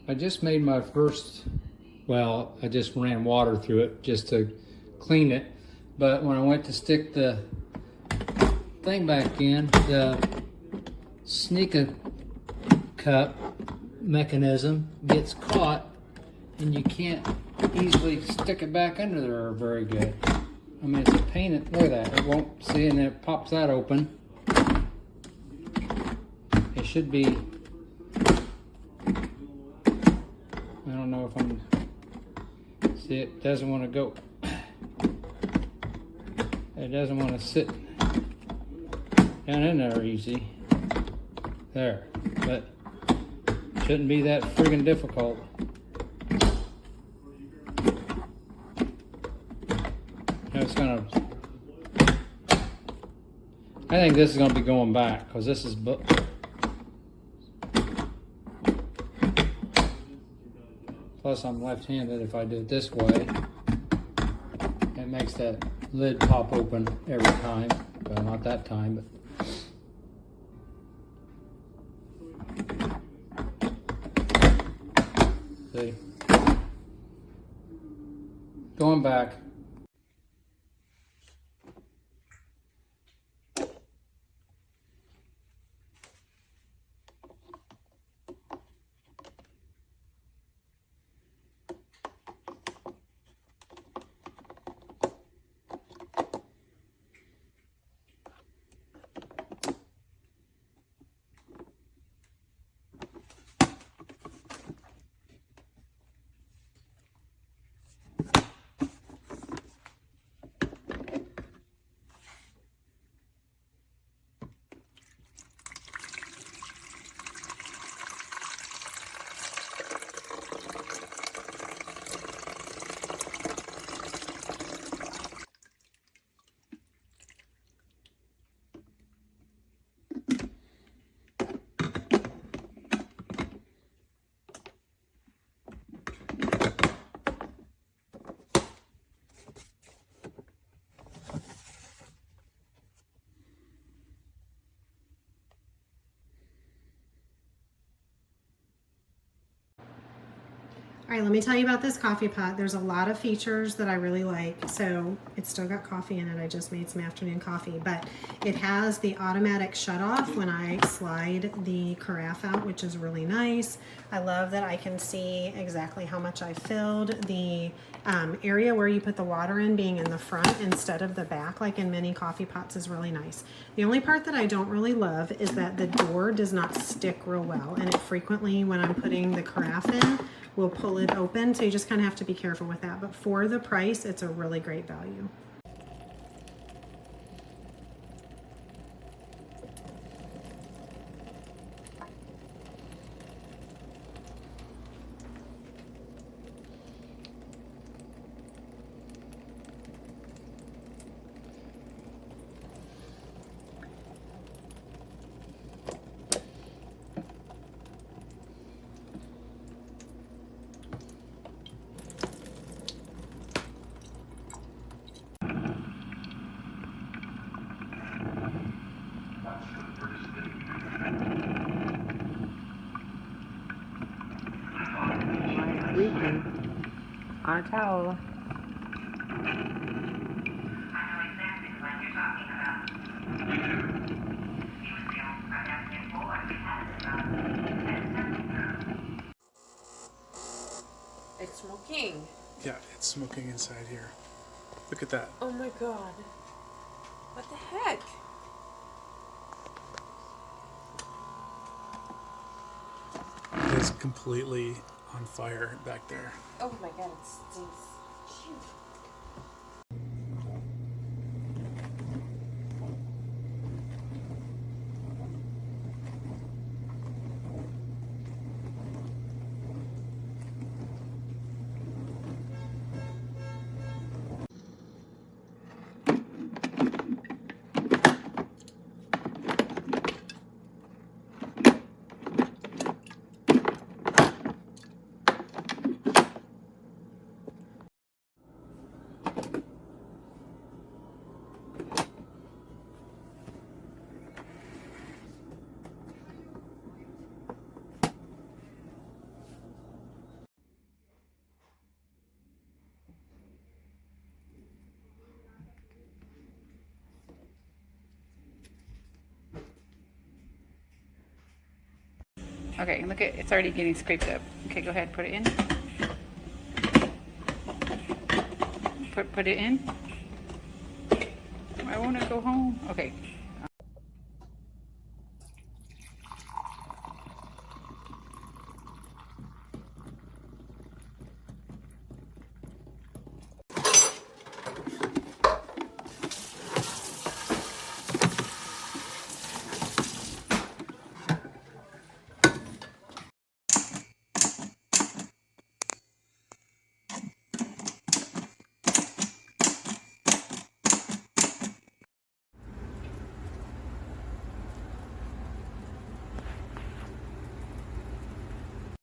I just made my first, well, I just ran water through it just to clean it. But when I went to stick the thing back in, the sneaker cup mechanism gets caught and you can't easily stick it back under there very good. I mean, it's a pain. Look at that. It won't see, and it pops that open. It should be, I don't know if I'm, see, it doesn't want to go. It doesn't want to sit down in there easy. There, but shouldn't be that friggin' difficult. Now it's gonna, I think this is gonna be going back because this is, plus I'm left-handed. If I do it this way, it makes that lid pop open every time. Well, not that time, but see, going back. All right, let me tell you about this coffee pot. There's a lot of features that I really like. So it's still got coffee in it. I just made some afternoon coffee, but it has the automatic shut off when I slide the carafe out, which is really nice. I love that I can see exactly how much I filled. The area where you put the water in being in the front instead of the back, like in many coffee pots, is really nice. The only part that I don't really love is that the door does not stick real well, and it frequently, when I'm putting the carafe in, will pull it open, so you just kind of have to be careful with that. But for the price, it's a really great value. Leaking on a towel. It's smoking. Yeah, it's smoking inside here. Look at that. Oh my god. What the heck? It is completely on fire back there. Oh my god, it stinks. Shoot. Okay, look at it's already getting scraped up. Okay, go ahead, put it in. Put it in. Why won't it go home? Okay.